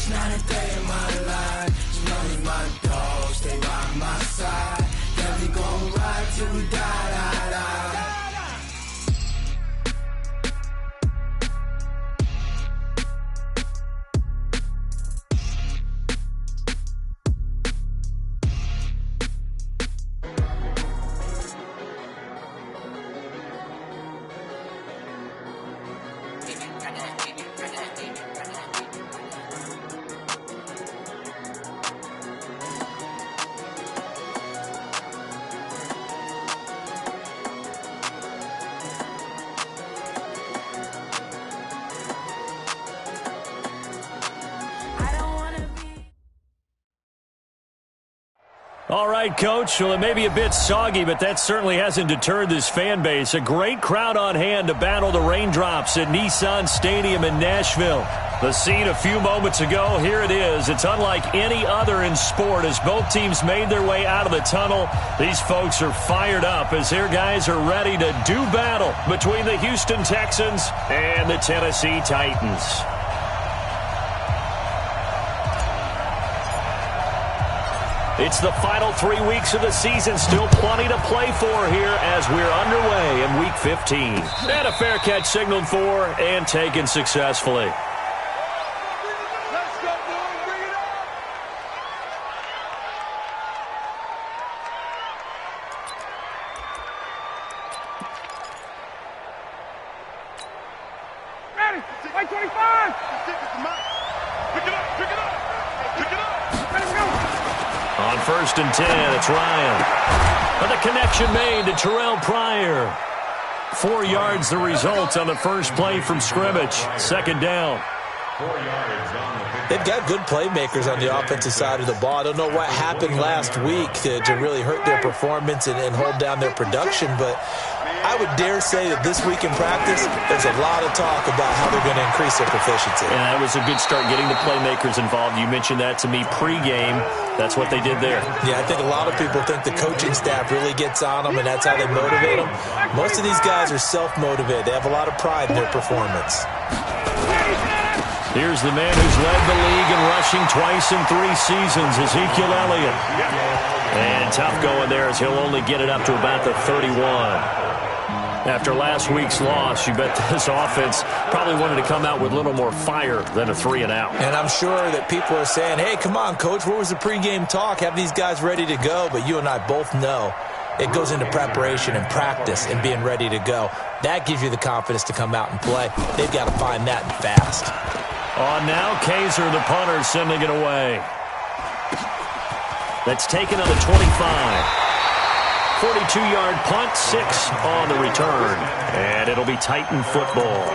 It's not a day in my life. You know me, my dog, stay by my side. Yeah, we gon' ride till we die, die, die. All right, Coach. Well, it may be a bit soggy, but that certainly hasn't deterred this fan base. A great crowd on hand to battle the raindrops at Nissan Stadium in Nashville. The scene a few moments ago, here it is. It's unlike any other in sport as both teams made their way out of the tunnel. These folks are fired up as their guys are ready to do battle between the Houston Texans and the Tennessee Titans. It's the final 3 weeks of the season. Still plenty to play for here as we're underway in Week 15. And a fair catch signaled for and taken successfully. Let's go, boys. Bring it on. Ready. White 25. Pick it up. Pick it up. Pick it up. Let's go. On 1st and 10, it's Ryan. And the connection made to Terrell Pryor. 4 yards the result on the first play from scrimmage. 2nd down. 4 yards on the pick. They've got good playmakers on the offensive side of the ball. I don't know what happened last week to really hurt their performance and hold down their production, but I would dare say that this week in practice, there's a lot of talk about how they're going to increase their proficiency. And that was a good start getting the playmakers involved. You mentioned that to me pregame. That's what they did there. Yeah, I think a lot of people think the coaching staff really gets on them, and that's how they motivate them. Most of these guys are self-motivated. They have a lot of pride in their performance. Here's the man who's led the league in rushing twice in 3 seasons, Ezekiel Elliott. And tough going there as he'll only get it up to about the 31. After last week's loss, you bet this offense probably wanted to come out with a little more fire than a 3-and-out. And I'm sure that people are saying, hey, come on, Coach, where was the pregame talk? Have these guys ready to go? But you and I both know it goes into preparation and practice and being ready to go. That gives you the confidence to come out and play. They've got to find that fast. On now, Kaiser, the punter, sending it away. That's taken on the 25. 42-yard punt, 6 on the return. And it'll be Titan football.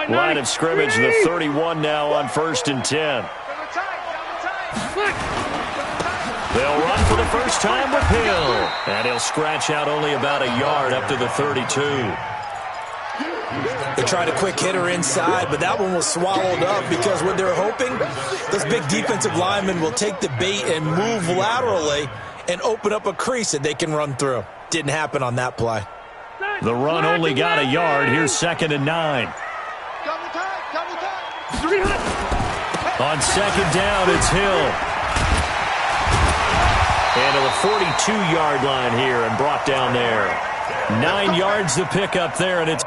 Line of scrimmage, the 31 now on 1st and 10. They'll run for the first time with Hill. And he'll scratch out only about a yard up to the 32. They tried a quick hitter inside, but that one was swallowed up because what they're hoping, those big defensive linemen will take the bait and move laterally and open up a crease that they can run through. Didn't happen on that play. The run only got a yard. Here's 2nd and 9. On 2nd down, it's Hill. And to the 42-yard line here and brought down there. 9 yards to pick up there, and it's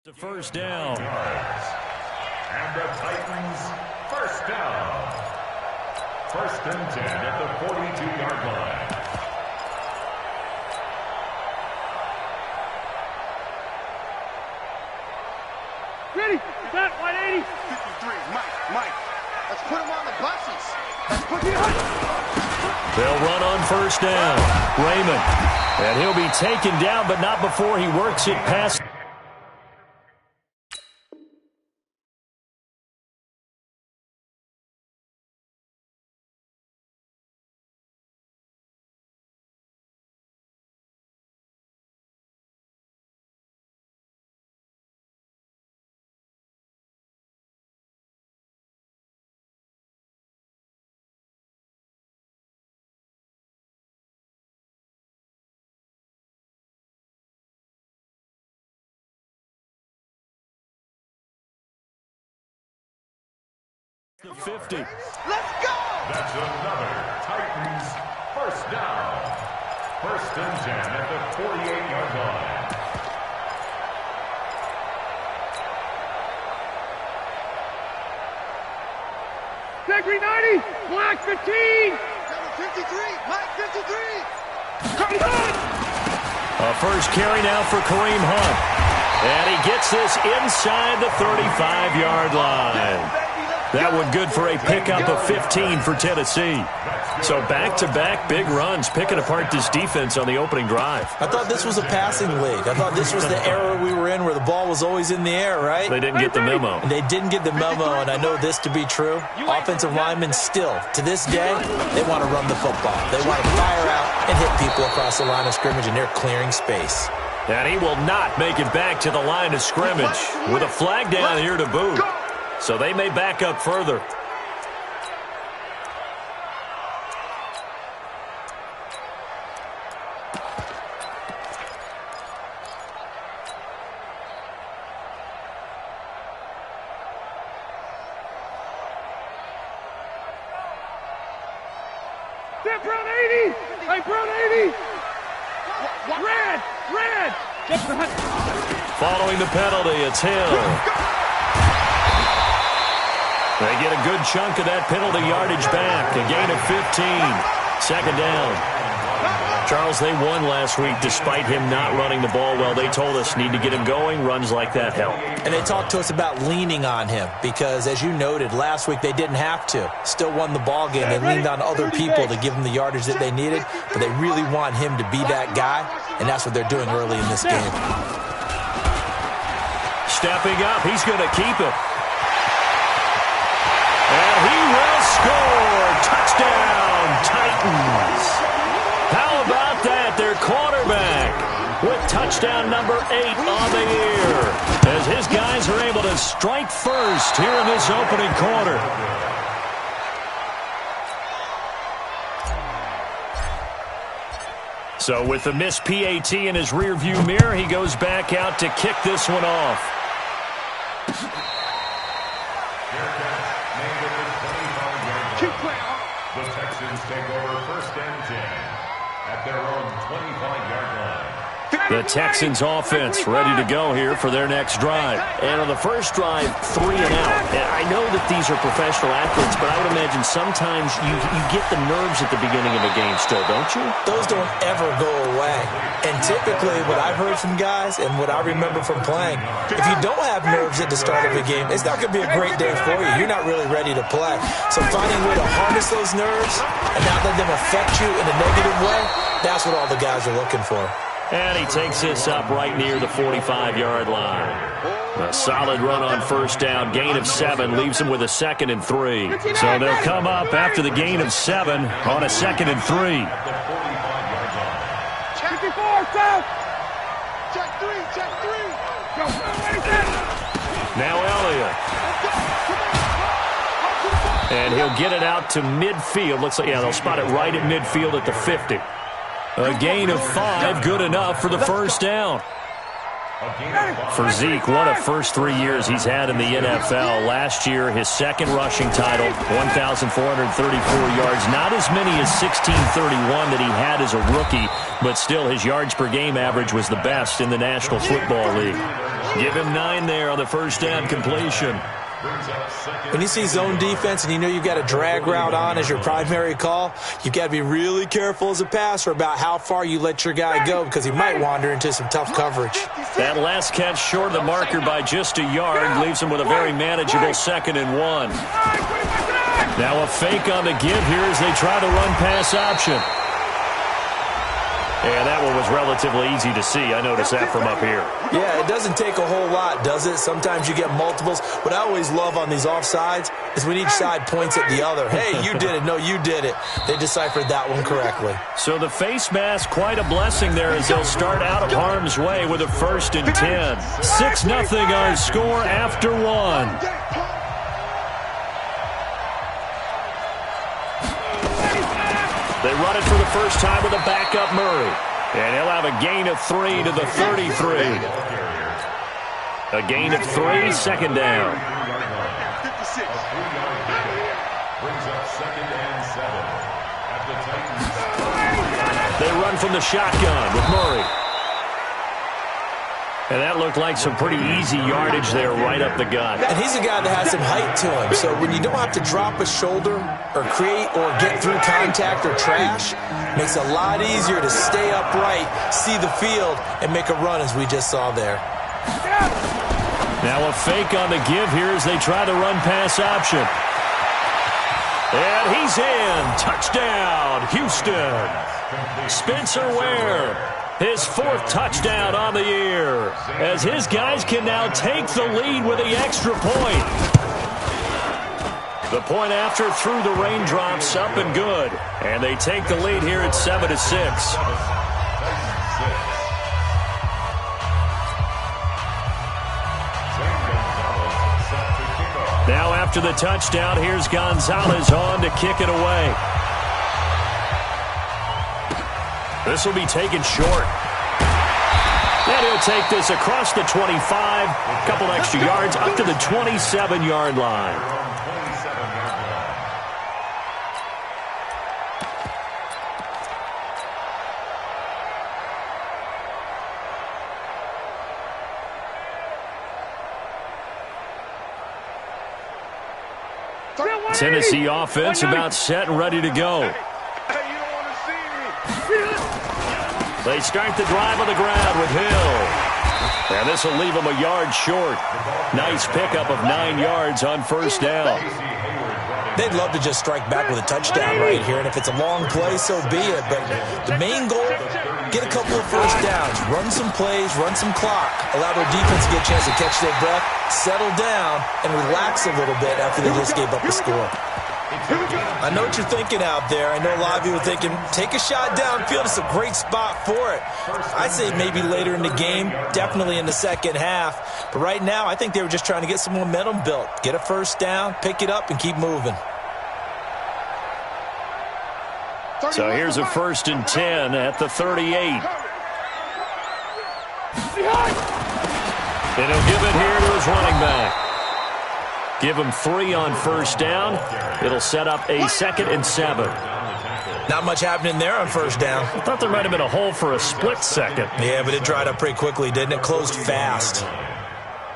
the first down. And the Titans first down. 1st and 10 at the 42-yard line. Ready? That 180. 53, Mike. Let's put him on the buses. Let's put him on. They'll run on first down. Raymond. And he'll be taken down, but not before he works it past. The 50. Let's go! That's another Titans first down. 1st and 10 at the 48-yard line. Secondary 90, black 15. Number 53, Mike 53. Come on! A first carry now for Kareem Hunt. And he gets this inside the 35-yard line. That one good for a pickup of 15 for Tennessee. So back-to-back big runs, picking apart this defense on the opening drive. I thought this was a passing league. I thought this was the era we were in where the ball was always in the air, right? They didn't get the memo. They didn't get the memo, and I know this to be true. Offensive linemen still, to this day, they want to run the football. They want to fire out and hit people across the line of scrimmage, and they're clearing space. And he will not make it back to the line of scrimmage with a flag down here to boot. So they may back up further. That Brown 80. Hey, Brown 80. Red. Following the penalty, it's Hill. They get a good chunk of that penalty yardage back. A gain of 15. 2nd down. Charles, they won last week despite him not running the ball well. They told us need to get him going. Runs like that help. And they talked to us about leaning on him because, as you noted, last week they didn't have to. Still won the ball game. They leaned on other people to give them the yardage that they needed, but they really want him to be that guy, and that's what they're doing early in this game. Stepping up, he's going to keep it. And he will score. Touchdown, Titans. How about that? Their quarterback with touchdown number 8 on the year as his guys are able to strike first here in this opening quarter. So with the missed PAT in his rearview mirror, he goes back out to kick this one off. The Texans take over 1st and 10 at their own 25-yard line. The Texans offense ready to go here for their next drive. And on the first drive, 3 and out. And I know that these are professional athletes, but I would imagine sometimes you get the nerves at the beginning of a game still, don't you? Those don't ever go away. And typically what I've heard from guys and what I remember from playing, if you don't have nerves at the start of a game, it's not going to be a great day for you. You're not really ready to play. So finding a way to harness those nerves and not let them affect you in a negative way, that's what all the guys are looking for. And he takes this up right near the 45-yard line. A solid run on first down. Gain of 7 leaves him with a 2nd and 3. So they'll come up after the gain of 7 on a 2nd and 3. Check 54, south. Check 3. Go. Now Elliott. And he'll get it out to midfield. Looks like, yeah, they'll spot it right at midfield at the 50. A gain of 5, good enough for the first down. For Zeke, what a first 3 years he's had in the NFL. Last year, his 2nd rushing title, 1,434 yards. Not as many as 1,631 that he had as a rookie, but still his yards per game average was the best in the National Football League. Give him 9 there on the first down completion. When you see zone defense and you know you've got a drag route on as your primary call, you've got to be really careful as a passer about how far you let your guy go because he might wander into some tough coverage. That last catch short of the marker by just a yard leaves him with a very manageable 2nd and 1. Now a fake on the give here as they try the run-pass option. And that one was relatively easy to see. I noticed that from up here. Yeah, it doesn't take a whole lot, does it? Sometimes you get multiples. What I always love on these offsides is when each side points at the other. Hey, you did it. No, you did it. They deciphered that one correctly. So the face mask, quite a blessing there as they'll start out of harm's way with a 1st and 10. 6-0 our score after 1. They run it for the first time with a backup Murray. And he'll have a gain of 3 to the 33. A gain of 3, 2nd down. They run from the shotgun with Murray. And that looked like some pretty easy yardage there right up the gut. And he's a guy that has some height to him. So when you don't have to drop a shoulder or create or get through contact or trash, makes it a lot easier to stay upright, see the field, and make a run as we just saw there. Now a fake on the give here as they try the run-pass option. And he's in. Touchdown, Houston. Spencer Ware. His 4th touchdown on the year, as his guys can now take the lead with the extra point. The point after through the raindrops, up and good. And they take the lead here at 7-6. Now after the touchdown, here's Gonzalez on to kick it away. This will be taken short. And he'll take this across the 25, a couple extra yards, up to the 27-yard line. Tennessee offense about set and ready to go. They start the drive on the ground with Hill. And this will leave him a yard short. Nice pickup of 9 yards on 1st down. They'd love to just strike back with a touchdown right here, and if it's a long play, so be it. But the main goal, get a couple of 1st downs, run some plays, run some clock, allow their defense to get a chance to catch their breath, settle down, and relax a little bit after they just gave up a score. I know what you're thinking out there. I know a lot of you are thinking, take a shot downfield. It's a great spot for it. I'd say maybe later in the game, definitely in the 2nd half. But right now, I think they were just trying to get some momentum built. Get a 1st down, pick it up, and keep moving. So here's a 1st and 10 at the 38. And he'll give it here to his running back. Give him 3 on 1st down. It'll set up a 2nd and 7. Not much happening there on 1st down. I thought there might have been a hole for a split second. Yeah, but it dried up pretty quickly, didn't it? Closed fast.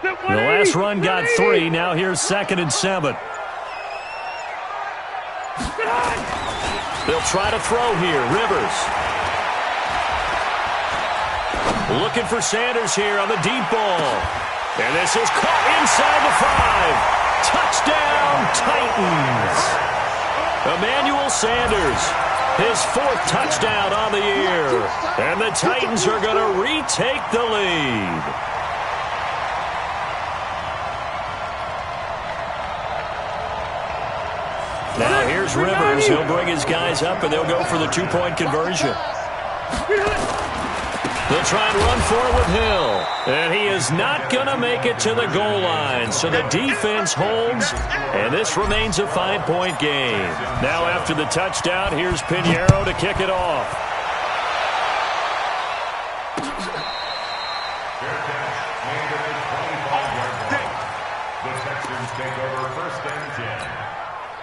The last run got 3. Now here's 2nd and 7. They'll try to throw here. Rivers. Looking for Sanders here on the deep ball. And this is caught inside the 5. Touchdown, Titans. Emmanuel Sanders, his 4th touchdown on the year. And the Titans are going to retake the lead. Now here's Rivers. He'll bring his guys up, and they'll go for the 2-point conversion. They'll try and run for it with Hill. And he is not going to make it to the goal line. So the defense holds, and this remains a 5-point game. Now after the touchdown, here's Pinheiro to kick it off. The Texans take over 1st and 10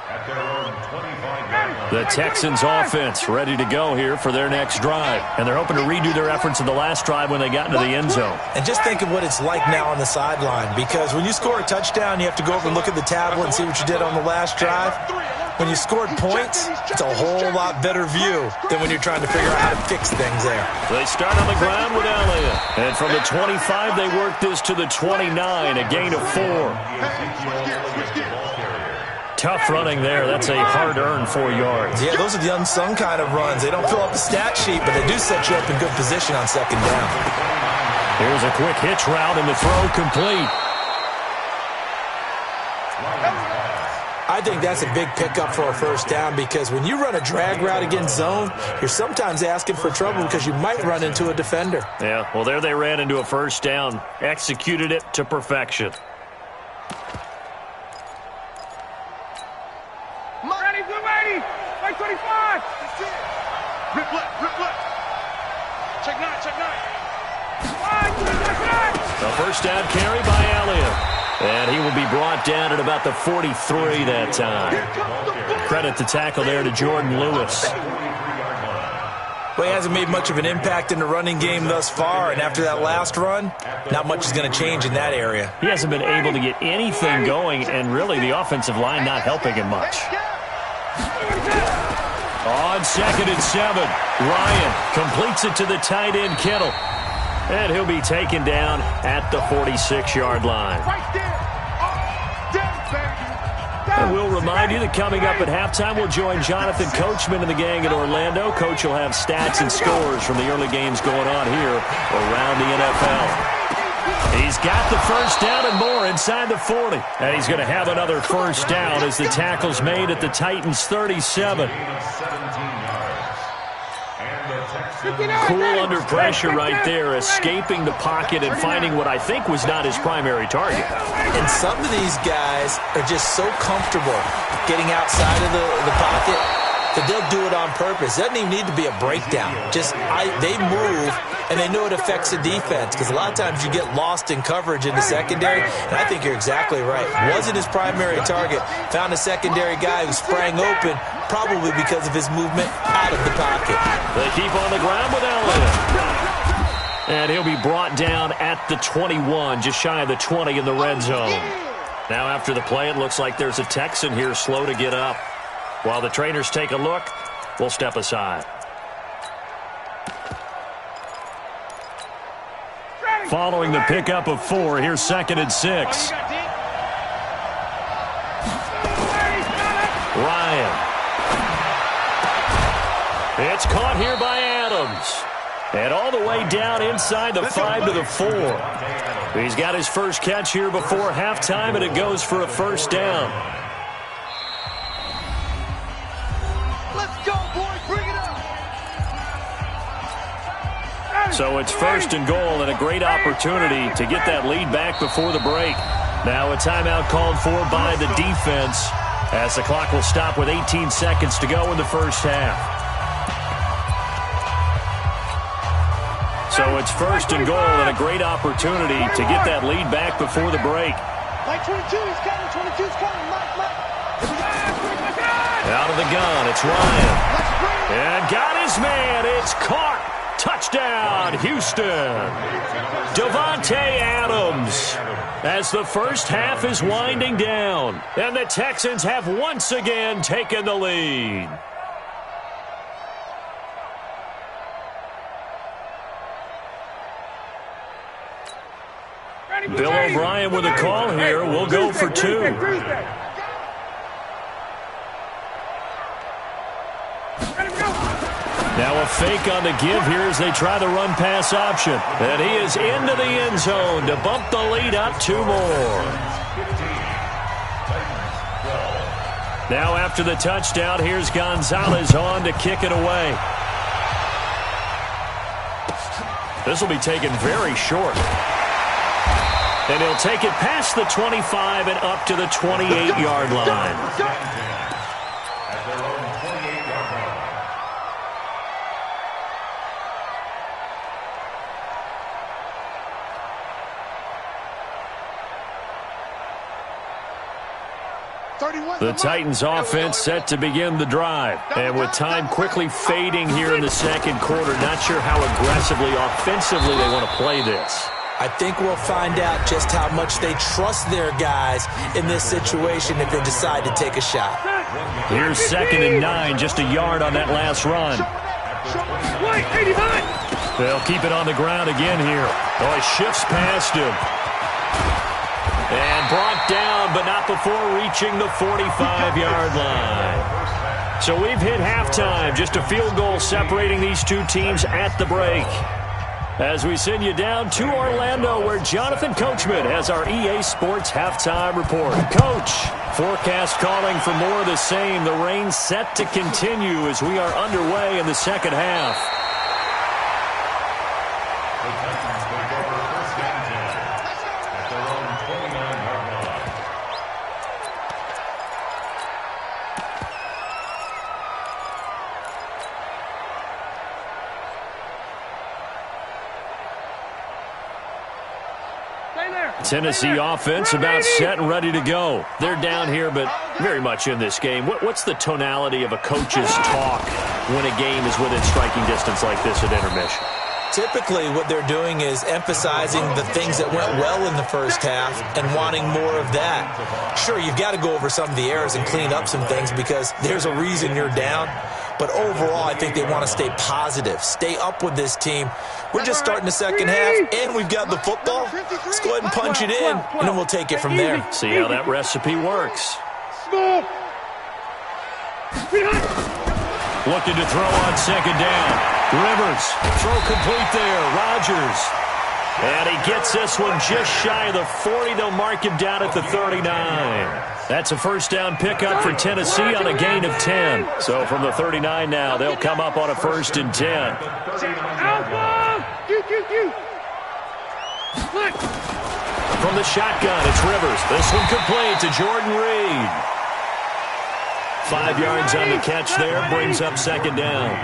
at their own 25-yard line. The Texans offense ready to go here for their next drive. And they're hoping to redo their efforts in the last drive when they got into the end zone. And just think of what it's like now on the sideline, because when you score a touchdown, you have to go over and look at the tablet and see what you did on the last drive. When you scored points, it's a whole lot better view than when you're trying to figure out how to fix things there. They start on the ground with Elliott. And from the 25, they work this to the 29, a gain of 4. Tough running there. That's a hard-earned 4 yards. Yeah, those are the unsung kind of runs. They don't fill up a stat sheet, but they do set you up in good position on second down. Here's a quick hitch route, and the throw complete. I think that's a big pickup for a first down, because when you run a drag route against zone, you're sometimes asking for trouble because you might run into a defender. Yeah, well, there they ran into a first down. Executed it to perfection. Ready, 25. Rip left, rip left. Check 9, check 9. A first down carry by Elliott. And he will be brought down at about the 43 that time. Credit the tackle there to Jordan Lewis. Well, he hasn't made much of an impact in the running game thus far, and after that last run, not much is going to change in that area. He hasn't been able to get anything going, and really the offensive line not helping him much. On 2nd and 7, Ryan completes it to the tight end, Kittle. And he'll be taken down at the 46-yard line. And we'll remind you that coming up at halftime, we'll join Jonathan Coachman and the gang in Orlando. Coach will have stats and scores from the early games going on here around the NFL. He's got the first down and more inside the 40. And he's going to have another first down as the tackle's made at the Titans' 37. Cool under pressure right there, escaping the pocket and finding what I think was not his primary target. And some of these guys are just so comfortable getting outside of the pocket that they'll do it on purpose. It doesn't even need to be a breakdown. They move, and they know it affects the defense, because a lot of times you get lost in coverage in the secondary, and I think you're exactly right. Wasn't his primary target. Found a secondary guy who sprang open, probably because of his movement out of the pocket. They keep on the ground with Elliott. And he'll be brought down at the 21, just shy of the 20 in the red zone. Now after the play, it looks like there's a Texan here slow to get up. While the trainers take a look, we'll step aside. Following the pickup of 4, here's 2nd and 6. Ryan. It's caught here by Adams. And all the way down inside the 5 to the 4. He's got his first catch here before halftime, and it goes for a first down. So it's 1st and goal, and a great opportunity to get that lead back before the break. Now a timeout called for by the defense, as the clock will stop with 18 seconds to go in the first half. So it's 1st and goal, and a great opportunity to get that lead back before the break. Mike 22 is coming, 22 is coming, Mike. Out of the gun, it's Ryan. And got his man, it's caught. Touchdown, Houston. Davante Adams, as the first half is winding down, and the Texans have once again taken the lead. Bill O'Brien with a call here. We'll go for 2. Now a fake on the give here as they try the run-pass option. And he is into the end zone to bump the lead up 2 more. Now after the touchdown, here's Gonzalez on to kick it away. This will be taken very short. And he'll take it past the 25 and up to the 28-yard line. The Titans offense set to begin the drive. And with time quickly fading here in the second quarter, not sure how aggressively, offensively they want to play this. I think we'll find out just how much they trust their guys in this situation if they decide to take a shot. Here's 2nd and 9, just a yard on that last run. They'll keep it on the ground again here. Oh, he shifts past him. And brought down, but not before reaching the 45-yard line. So we've hit halftime. Just a field goal separating these two teams at the break. As we send you down to Orlando, where Jonathan Coachman has our EA Sports halftime report. Coach, forecast calling for more of the same. The rain set to continue as we are underway in the second half. The Titans take over 1st and 10 at their own 29-yard line. Tennessee offense about set and ready to go. They're down here, but very much in this game. What's the tonality of a coach's talk when a game is within striking distance like this at intermission? Typically, what they're doing is emphasizing the things that went well in the first half and wanting more of that. Sure, you've got to go over some of the errors and clean up some things because there's a reason you're down. But overall, I think they want to stay positive, stay up with this team. We're just starting the second half, and we've got the football. Let's go ahead and punch it in, and then we'll take it from there. See how that recipe works. Looking to throw on 2nd down. Rivers, throw complete there. Rodgers. And he gets this one just shy of the 40. They'll mark him down at the 39. That's a 1st down pickup for Tennessee on a gain of 10. So from the 39 now, they'll come up on a 1st and 10. From the shotgun, it's Rivers. This one complete to Jordan Reed. 5 yards on the catch there, brings up 2nd down.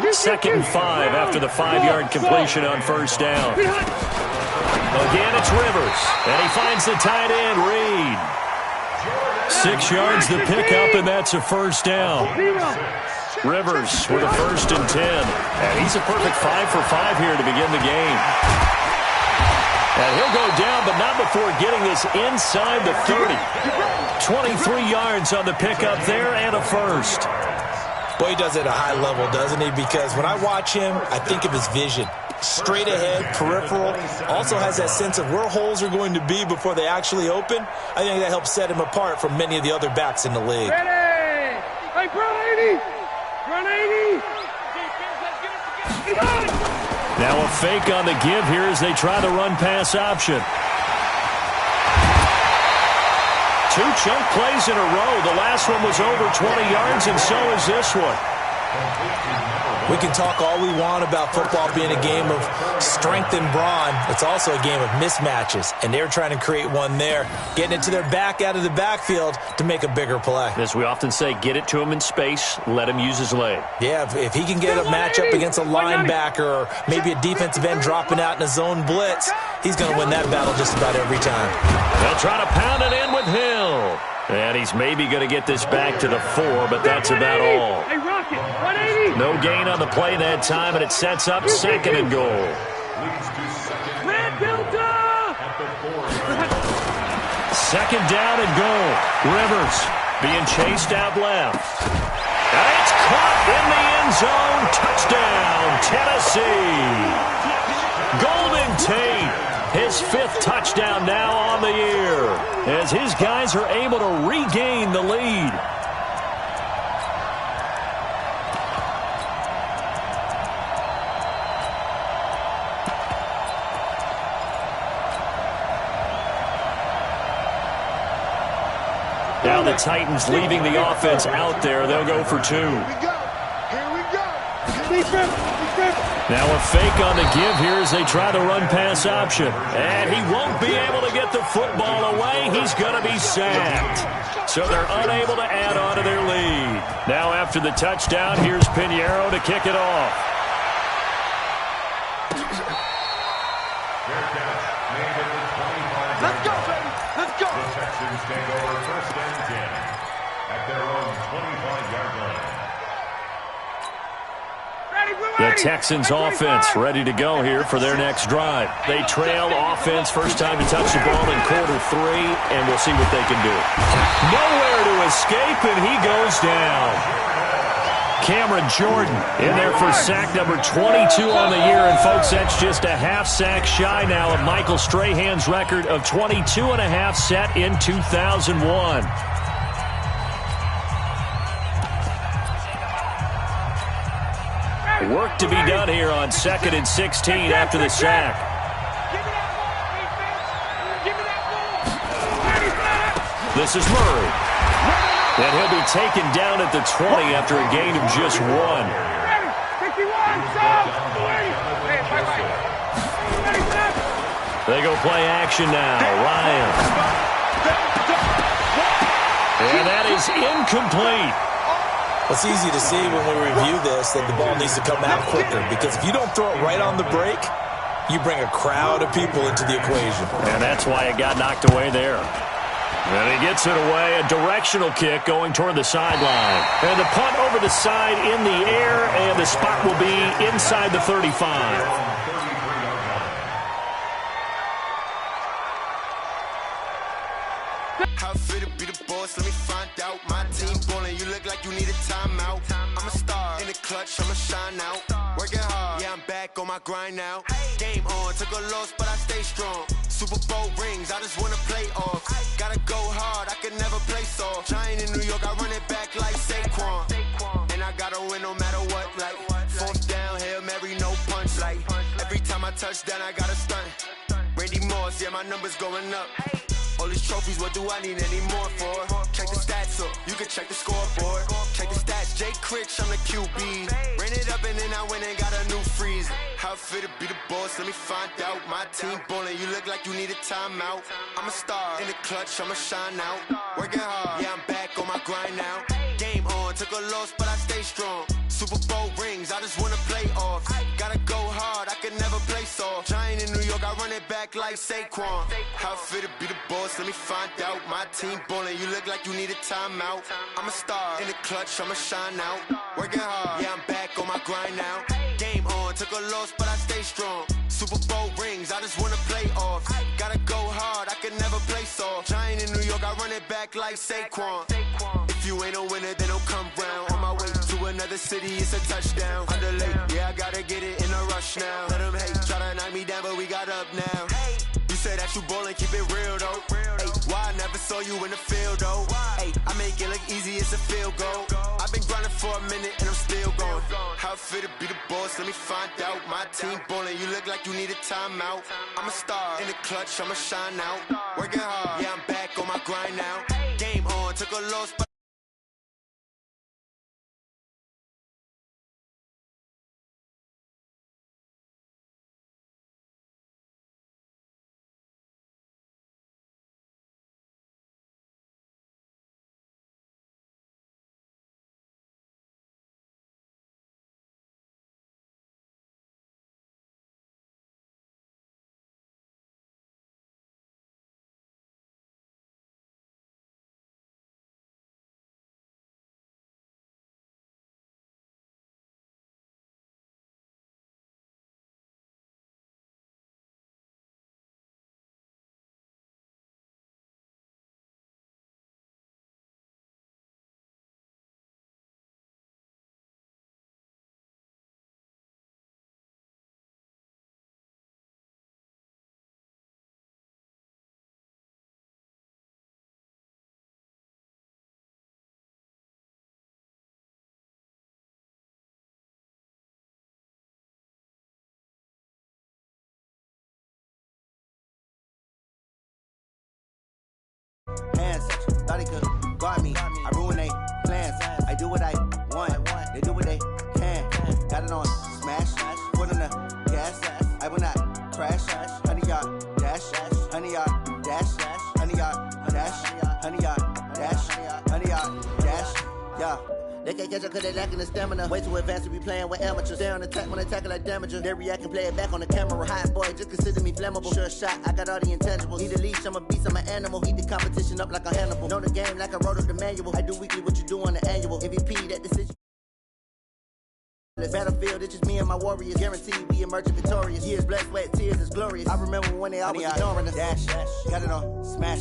2nd and 5 after the 5-yard completion on 1st down. Again, it's Rivers, and he finds the tight end, Reed. 6 yards the pickup, and that's a 1st down. Rivers with a 1st and 10. And he's a perfect 5 for 5 here to begin the game. And he'll go down, but not before getting this inside the 30. 23 yards on the pickup there and a 1st. Boy, he does it at a high level, doesn't he? Because when I watch him, I think of his vision. Straight ahead, peripheral. Also has that sense of where holes are going to be before they actually open. I think that helps set him apart from many of the other backs in the league. Ready! Hey, run 80! Run 80! Now a fake on the give here as they try the run-pass option. 2 chunk plays in a row. The last one was over 20 yards, and so is this one. We can talk all we want about football being a game of strength and brawn. It's also a game of mismatches, and they're trying to create one there, getting it to their back out of the backfield to make a bigger play. As we often say, get it to him in space, let him use his leg. Yeah, if he can get a matchup against a linebacker or maybe a defensive end dropping out in a zone blitz, he's going to win that battle just about every time. They'll try to pound it in with Hill. And he's maybe going to get this back to the 4, but that's about all. Hey, Rocket, 180! No gain on the play that time, and it sets up 2nd and goal. Red Delta! 2nd down and goal. Rivers being chased out left. And it's caught in the end zone. Touchdown, Tennessee. Golden Tate. His 5th touchdown now on the year as his guys are able to regain the lead. Now the Titans leaving the offense out there. They'll go for 2. Here we go. Now a fake on the give here as they try the run-pass option. And he won't be able to get the football away. He's going to be sacked. So they're unable to add on to their lead. Now after the touchdown, here's Pinheiro to kick it off. Let's go, baby. Let's go. The Texans take over 1st and 10. at their own 25-yard line. The Texans offense ready to go here for their next drive. They trail offense, first time to touch the ball in quarter 3, and we'll see what they can do. Nowhere to escape, and he goes down. Cameron Jordan in there for sack number 22 on the year, and folks, that's just a half sack shy now of Michael Strahan's record of 22.5 set in 2001. Work to be done here on 2nd and 16 after the sack. This is Murray. And he'll be taken down at the 20 after a gain of just 1. They go play action now. Ryan. And that is incomplete. It's easy to see when we review this that the ball needs to come out quicker, because if you don't throw it right on the break, you bring a crowd of people into the equation. And that's why it got knocked away there. And he gets it away, a directional kick going toward the sideline. And the punt over the side in the air, and the spot will be inside the 35. How fit to be the boss? Let me find out. My team ballin', you look like you need a timeout. I'm a star in the clutch, I'ma shine out. Working hard, yeah, I'm back on my grind now. Game on, took a loss, but I stay strong. Super Bowl rings, I just wanna play off. Gotta go hard, I can never play soft. Giant in New York, I run it back like Saquon. And I gotta win no matter what, like 4th down, Hail Mary, no punch. Like every time I touch down, I gotta stunt. Randy Moss, yeah, my numbers going up. All these trophies, what do I need any more for? Check the stats up, you can check the scoreboard. Check the stats, Jay Critch, I'm the QB. Ran it up and then I went and got a new freeze. How fit to be the boss, let me find out. My team ballin', you look like you need a timeout. I'm a star in the clutch, I'ma shine out. Working hard, yeah, I'm back on my grind now. Game on, took a loss, but I stay strong. Super Bowl rings, I just wanna play off. Gotta go hard, I can never play soft. Giant in New York, I run it back like Saquon. How fit to be the boss, let me find out. My team ballin', you look like you need a timeout. I'm a star in the clutch, I'ma shine out. Working hard, yeah, I'm back on my grind now. Game on, took a loss, but I stay strong. Super Bowl rings, I just wanna play off. Gotta go hard, I can never play soft. Giant in New York, I run it back like Saquon. If you ain't a winner, then don't come round. On my way to another city, it's a touchdown. Underlay, yeah, I gotta get it in a rush now. Let them hate, try to knock me down, but we got up now. You said that you ballin', keep it real though. Hey, why I never saw you in the field though? Hey, I make it look easy, it's a field goal. I've been grinding for a minute and I'm still going. How fit to be the boss, let me find out. My team ballin', you look like you need a timeout. I'm a star in the clutch, I'ma shine out. Working hard, yeah, I'm back on my grind now. Game on, took a loss, but hands, thought he could guard me. I ruin they plans. I do what I want. They do what they can. Got it on smash. Put on the gas. I will not crash. 100-yard dash. 100-yard dash. 100-yard dash. 100-yard dash. 100-yard dash. Yeah. They can't catch up cause they lacking the stamina. Way too advanced to be playing with amateurs. Stay on attack when they tackle like damager. They react and play it back on the camera. Hot boy, just consider me flammable. Sure shot, I got all the intangibles. Need a leash, I'm a beast, I'm an animal. Heat the competition up like a Hannibal. Know the game like I wrote up the manual. I do weekly what you do on the annual. MVP, that decision. Battlefield, it's just me and my warriors. Guaranteed we emerging victorious. Years, blood, sweat, tears is glorious. I remember when they always ignoring us. Dash, got it on, smash,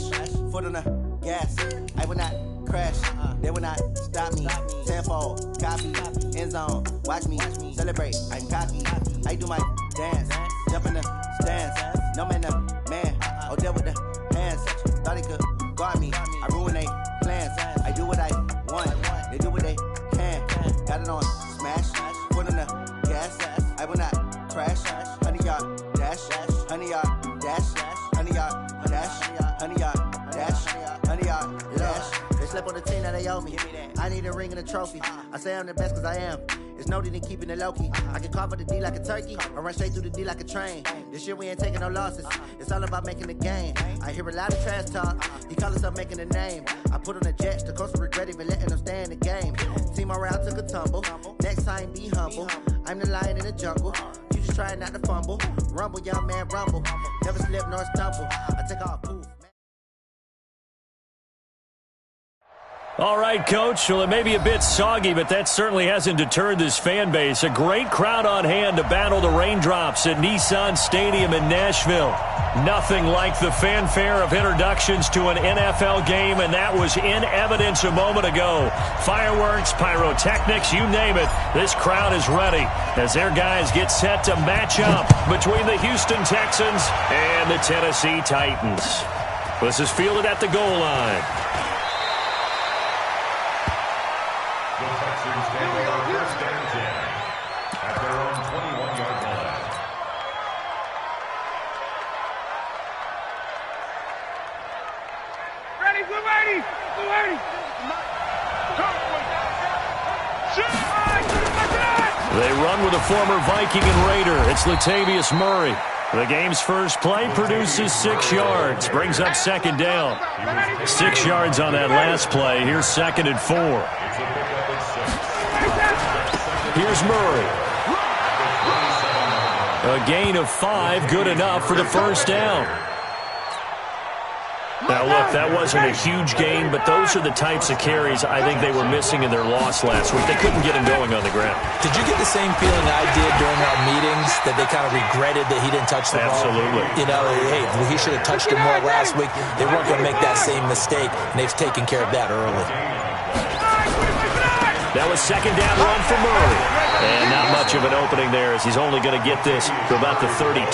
foot on the gas. I will not crash, they will not stop me. Tenfold, copy, end zone, watch me celebrate. I'm cocky, I do my dance, jump in the stands. No man, man, oh there with the hands. Thought he could guard me, I ruin they plans. I do what I want, they do what they can. Got it on, smash, foot on the gas. I will not crash, 100-yard dash, 100-yard dash, 100-yard dash, 100-yard dash, 100-yard dash. They slept on the team that they owe me. I need a ring and a trophy. I say I'm the best cause I am. It's noted in keeping it low-key. I can carve up the D like a turkey or run straight through the D like a train. This year we ain't taking no losses. It's all about making the game. I hear a lot of trash talk. He call himself making a name. I put on the Jets. The coach will regret even letting them stay in the game. Team morale took a tumble. Next time be humble. I'm the lion in the jungle. You just try not to fumble. Rumble, young man, rumble. Never slip nor stumble. I take off, poof. All right, Coach. Well, it may be a bit soggy, but that certainly hasn't deterred this fan base. A great crowd on hand to battle the raindrops at Nissan Stadium in Nashville. Nothing like the fanfare of introductions to an NFL game, and that was in evidence a moment ago. Fireworks, pyrotechnics, you name it. This crowd is ready as their guys get set to match up between the Houston Texans and the Tennessee Titans. This is fielded at the goal line. The Texans take over first and 10 at their own 21-yard line. Ready, blue 80! Blue 80! They run with a former Viking and Raider. It's Latavius Murray. The game's first play produces 6 yards, brings up second down. 6 yards on that last play. Here's 2nd and 4. Here's Murray. A gain of 5, good enough for the first down. Now, look, that wasn't a huge gain, but those are the types of carries I think they were missing in their loss last week. They couldn't get him going on the ground. Did you get the same feeling I did during our meetings, that they kind of regretted that he didn't touch the ball? Absolutely. You know, hey, he should have touched him more last week. They weren't going to make that same mistake, and they've taken care of that early. That was second down run for Murray. And not much of an opening there as he's only going to get this to about the 32.